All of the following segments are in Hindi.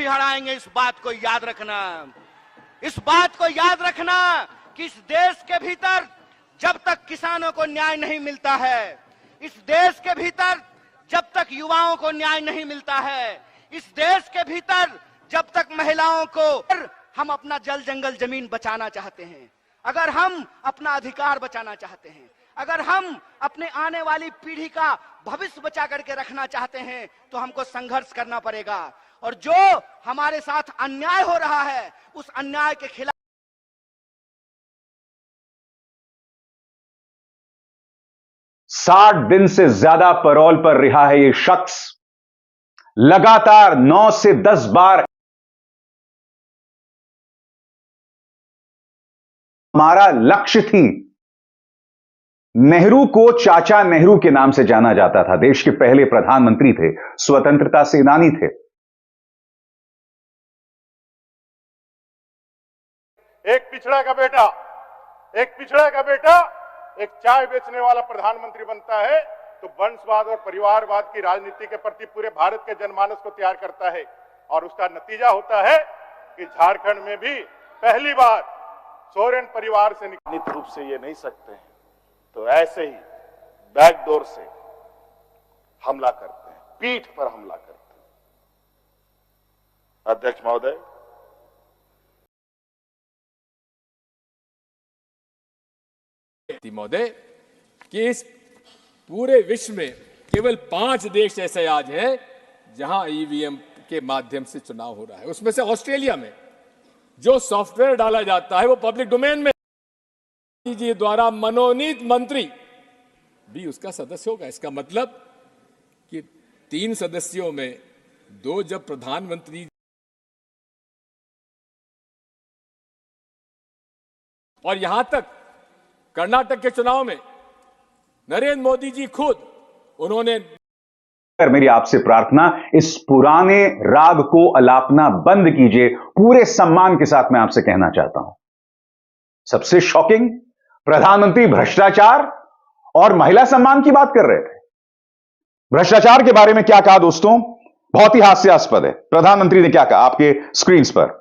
भी हराएंगे, इस बात को याद रखना। इस बात को याद रखना कि इस देश के भीतर जब तक किसानों को न्याय नहीं मिलता है, इस देश के भीतर जब तक युवाओं को न्याय नहीं मिलता है, इस देश के भीतर जब तक महिलाओं को, हम अपना जल जंगल जमीन बचाना चाहते हैं, अगर हम अपना अधिकार बचाना चाहते हैं, अगर हम अपने आने वाली पीढ़ी का भविष्य बचा करके रखना चाहते हैं, तो हमको संघर्ष करना पड़ेगा। और जो हमारे साथ अन्याय हो रहा है, उस अन्याय के खिलाफ 60 दिन से ज्यादा पैरोल पर रिहा है ये शख्स। लगातार 9 से 10 बार हमारा लक्ष्य थी। नेहरू को चाचा नेहरू के नाम से जाना जाता था। देश के पहले प्रधानमंत्री थे, स्वतंत्रता सेनानी थे। एक पिछड़ा का बेटा एक चाय बेचने वाला प्रधानमंत्री बनता है तो वंशवाद और परिवारवाद की राजनीति के प्रति पूरे भारत के जनमानस को तैयार करता है, और उसका नतीजा होता है कि झारखंड में भी पहली बार सोरेन परिवार से निश्चित रूप से ये नहीं सकते हैं, तो ऐसे ही बैकडोर से हमला करते हैं, पीठ पर हमला करते हैं। अध्यक्ष महोदय, महोदय कि इस पूरे विश्व में केवल 5 देश ऐसे आज हैं जहां ईवीएम के माध्यम से चुनाव हो रहा है। उसमें से ऑस्ट्रेलिया में जो सॉफ्टवेयर डाला जाता है वो पब्लिक डोमेन में जी द्वारा मनोनीत मंत्री भी उसका सदस्य होगा। इसका मतलब कि 3 सदस्यों में 2 जब प्रधानमंत्री और यहां तक कर्नाटक के चुनाव में नरेंद्र मोदी जी खुद उन्होंने मेरी आपसे प्रार्थना, इस पुराने राग को अलापना बंद कीजिए। पूरे सम्मान के साथ मैं आपसे कहना चाहता हूं, सबसे शॉकिंग, प्रधानमंत्री भ्रष्टाचार और महिला सम्मान की बात कर रहे थे। भ्रष्टाचार के बारे में क्या कहा दोस्तों, बहुत ही हास्यास्पद है। प्रधानमंत्री ने क्या कहा आपके स्क्रीन पर,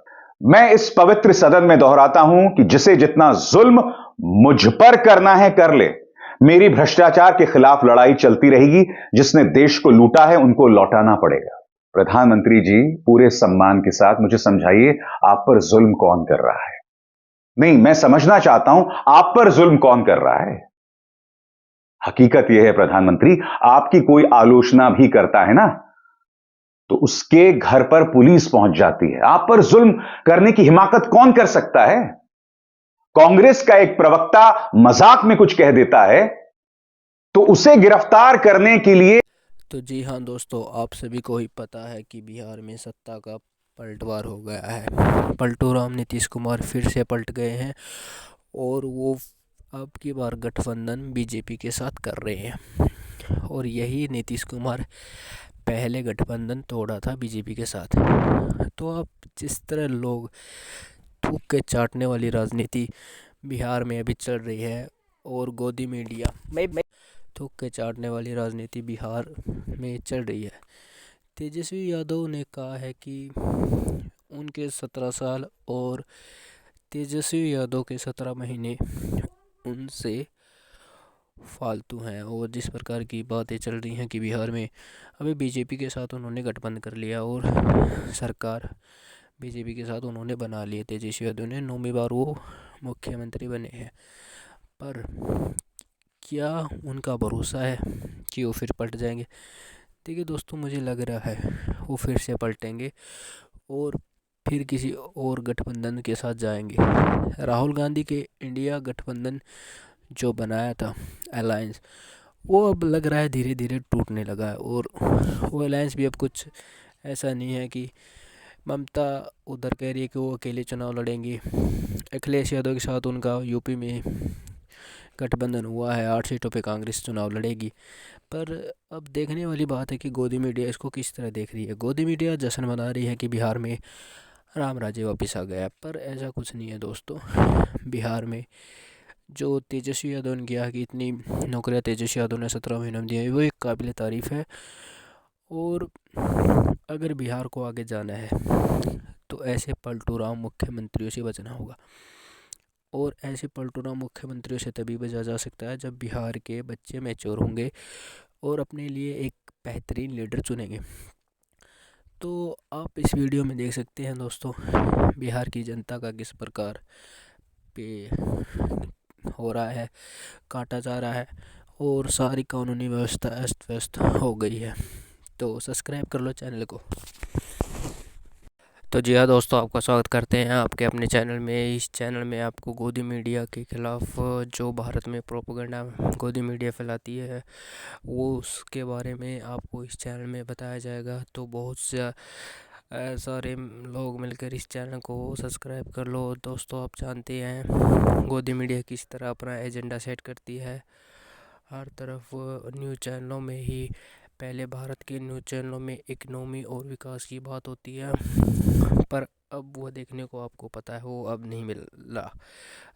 मैं इस पवित्र सदन में दोहराता हूं कि जिसे जितना जुल्म मुझ पर करना है कर ले, मेरी भ्रष्टाचार के खिलाफ लड़ाई चलती रहेगी। जिसने देश को लूटा है उनको लौटाना पड़ेगा। प्रधानमंत्री जी, पूरे सम्मान के साथ मुझे समझाइए, आप पर जुल्म कौन कर रहा है? नहीं, मैं समझना चाहता हूं आप पर जुल्म कौन कर रहा है। हकीकत यह है प्रधानमंत्री, आपकी कोई आलोचना भी करता है ना, तो उसके घर पर पुलिस पहुंच जाती है। आप पर जुल्म करने की हिमाकत कौन कर सकता है? कांग्रेस का एक प्रवक्ता मजाक में कुछ कह देता है तो उसे गिरफ्तार करने के लिए। तो जी हाँ दोस्तों, आप सभी को ही पता है कि बिहार में सत्ता का पलटवार हो गया है। पलटू राम नीतीश कुमार फिर से पलट गए हैं और वो अब की बार गठबंधन बीजेपी के साथ कर रहे हैं। और यही नीतीश कुमार पहले गठबंधन तोड़ा था बीजेपी के साथ। तो अब जिस तरह लोग थूक के चाटने वाली राजनीति बिहार में अभी चल रही है और गोदी मीडिया में थूक के चाटने वाली राजनीति बिहार में चल रही है। तेजस्वी यादव ने कहा है कि उनके 17 साल और तेजस्वी यादव के 17 महीने उनसे फालतू हैं। और जिस प्रकार की बातें चल रही हैं कि बिहार में अभी बीजेपी के साथ उन्होंने गठबंधन कर लिया और सरकार बीजेपी के साथ उन्होंने बना लिए। तेजस्वी यादव ने 9वीं बार वो मुख्यमंत्री बने हैं, पर क्या उनका भरोसा है कि वो फिर पलट जाएंगे? देखिए दोस्तों, मुझे लग रहा है वो फिर से पलटेंगे और फिर किसी और गठबंधन के साथ जाएंगे। राहुल गांधी के इंडिया गठबंधन जो बनाया था अलायंस, वो अब लग रहा है धीरे धीरे टूटने लगा है। और वो अलायंस भी अब कुछ ऐसा नहीं है कि ममता उधर कह रही है कि वो अकेले चुनाव लड़ेंगी, अखिलेश यादव के साथ उनका यूपी में गठबंधन हुआ है, 8 सीटों पे कांग्रेस चुनाव लड़ेगी। पर अब देखने वाली बात है कि गोदी मीडिया इसको किस तरह देख रही है। गोदी मीडिया जश्न मना रही है कि बिहार में राम राज्य वापस आ गया, पर ऐसा कुछ नहीं है दोस्तों। बिहार में जो तेजस्वी यादव ने किया कि इतनी नौकरियां तेजस्वी यादव ने 17 महीनों में दी है, वो एक काबिल तारीफ़ है। और अगर बिहार को आगे जाना है तो ऐसे पलटूराम मुख्यमंत्रियों से बचना होगा, और ऐसे पलटूराम मुख्यमंत्रियों से तभी बचा जा सकता है जब बिहार के बच्चे मैच्योर होंगे और अपने लिए एक बेहतरीन लीडर चुनेंगे। तो आप इस वीडियो में देख सकते हैं दोस्तों, बिहार की जनता का किस प्रकार पे हो रहा है, काटा जा रहा है, और सारी कानूनी व्यवस्था अस्त व्यस्त हो गई है। तो सब्सक्राइब कर लो चैनल को। तो जी हाँ दोस्तों, आपका स्वागत करते हैं आपके अपने चैनल में। इस चैनल में आपको गोदी मीडिया के खिलाफ जो भारत में प्रोपेगेंडा गोदी मीडिया फैलाती है वो उसके बारे में आपको इस चैनल में बताया जाएगा। तो बहुत से सारे लोग मिलकर इस चैनल को सब्सक्राइब कर लो। दोस्तों, आप जानते हैं गोदी मीडिया किस तरह अपना एजेंडा सेट करती है। हर तरफ न्यूज़ चैनलों में ही, पहले भारत के न्यूज़ चैनलों में इकनॉमी और विकास की बात होती है, पर अब वो देखने को आपको पता है वो अब नहीं मिल रहा।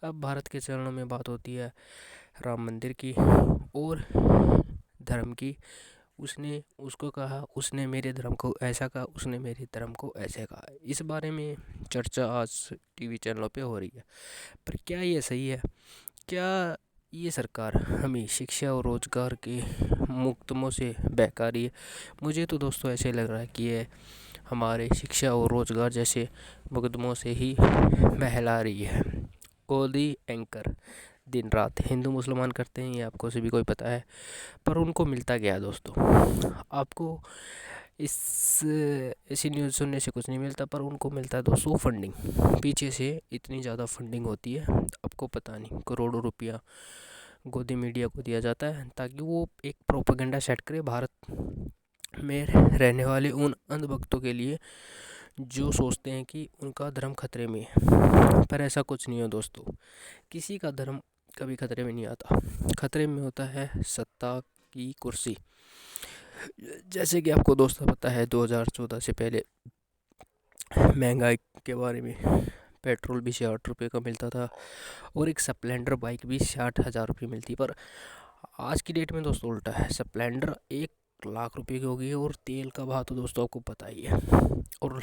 अब भारत के चैनलों में बात होती है राम मंदिर की और धर्म की। उसने उसको कहा, उसने मेरे धर्म को ऐसा कहा, उसने मेरे धर्म को ऐसे कहा। इस बारे में चर्चा आज टीवी चैनलों पे हो रही है। पर क्या ये सही है? क्या ये सरकार हमें शिक्षा और रोज़गार के मुकदमों से बहका रही है? मुझे तो दोस्तों ऐसे लग रहा है कि ये हमारे शिक्षा और रोज़गार जैसे मुकदमों से ही बहला रही है। गोदी एंकर दिन रात हिंदू मुसलमान करते हैं, ये आपको सभी को ही पता है, पर उनको मिलता क्या है दोस्तों? आपको ऐसी न्यूज़ सुनने से कुछ नहीं मिलता, पर उनको मिलता है दोस्तों फंडिंग। पीछे से इतनी ज़्यादा फंडिंग होती है, आपको पता नहीं, करोड़ों रुपया गोदी मीडिया को दिया जाता है ताकि वो एक प्रोपेगेंडा सेट करे भारत में रहने वाले उन अंधभक्तों के लिए जो सोचते हैं कि उनका धर्म खतरे में है। पर ऐसा कुछ नहीं है दोस्तों, किसी का धर्म कभी खतरे में नहीं आता। खतरे में होता है सत्ता की कुर्सी। जैसे कि आपको दोस्तों पता है 2014 से पहले महंगाई के बारे में, पेट्रोल भी 60 रुपये का मिलता था और एक स्प्लेंडर बाइक भी 60,000 रुपये मिलती। पर आज की डेट में दोस्तों उल्टा है, स्प्लेंडर 1,00,000 रुपये की हो गई है और तेल का भाव तो दोस्तों आपको पता ही है। और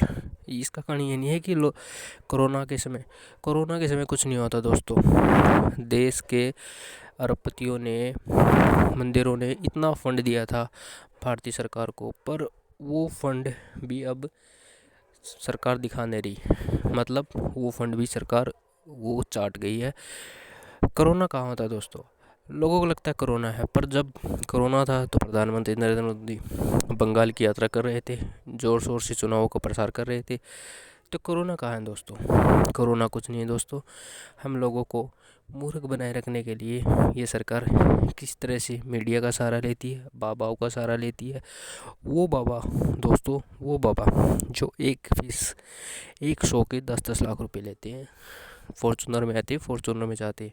इसका कारण ये नहीं है कि कोरोना के समय कुछ नहीं होता दोस्तों। देश के अरबपतियों ने, मंदिरों ने इतना फंड दिया था भारतीय सरकार को, पर वो फंड भी अब सरकार दिखा नहीं रही। मतलब वो फंड भी सरकार वो चाट गई है। कोरोना कहाँ होता है दोस्तों? लोगों को लगता है कोरोना है, पर जब कोरोना था तो प्रधानमंत्री नरेंद्र मोदी बंगाल की यात्रा कर रहे थे, ज़ोर शोर से चुनावों का प्रसार कर रहे थे। तो कोरोना कहाँ है दोस्तों? कोरोना कुछ नहीं है दोस्तों। हम लोगों को मूर्ख बनाए रखने के लिए ये सरकार किस तरह से मीडिया का सहारा लेती है, बाबाओं का सहारा लेती है। वो बाबा दोस्तों, वो बाबा जो एक शो के 10-10 लाख रुपए लेते हैं, फॉर्चूनर में आते, फॉर्चूनर में जाते,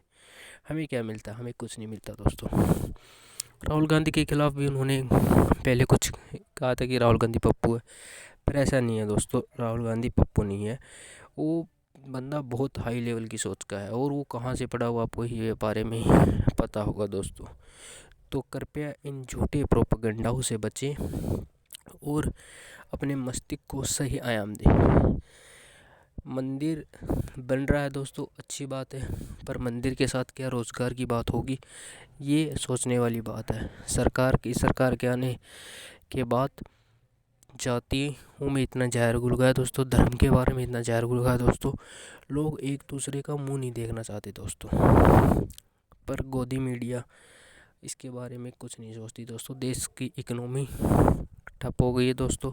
हमें क्या मिलता? हमें कुछ नहीं मिलता दोस्तों। राहुल गांधी के खिलाफ भी उन्होंने पहले कुछ कहा था कि राहुल गांधी पप्पू है, पर ऐसा नहीं है दोस्तों। राहुल गांधी पप्पू नहीं है, वो बंदा बहुत हाई लेवल की सोच का है और वो कहाँ से पढ़ा हुआ आपको ये बारे में पता होगा दोस्तों। तो कृपया इन झूठे प्रोपेगेंडाओं से बचें और अपने मस्तिष्क को सही आयाम दें। मंदिर बन रहा है दोस्तों, अच्छी बात है, पर मंदिर के साथ क्या रोज़गार की बात होगी, ये सोचने वाली बात है। सरकार के आने के बाद जातियों में इतना जहर घुल गया दोस्तों, धर्म के बारे में इतना जहर घुल गया दोस्तों, लोग एक दूसरे का मुंह नहीं देखना चाहते दोस्तों। पर गोदी मीडिया इसके बारे में कुछ नहीं सोचती दोस्तों। देश की इकोनॉमी ठप हो गई है दोस्तों,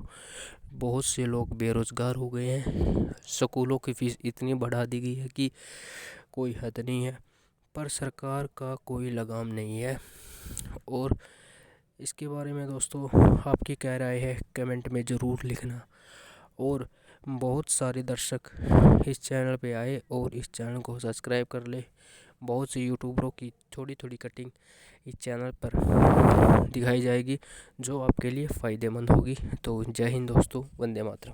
बहुत से लोग बेरोज़गार हो गए हैं, स्कूलों की फीस इतनी बढ़ा दी गई है कि कोई हद नहीं है, पर सरकार का कोई लगाम नहीं है। और इसके बारे में दोस्तों आपकी क्या राय है कमेंट में ज़रूर लिखना। और बहुत सारे दर्शक इस चैनल पे आए और इस चैनल को सब्सक्राइब कर ले। बहुत से यूट्यूबरों की थोड़ी थोड़ी कटिंग इस चैनल पर दिखाई जाएगी जो आपके लिए फ़ायदेमंद होगी। तो जय हिंद दोस्तों, वंदे मातरम।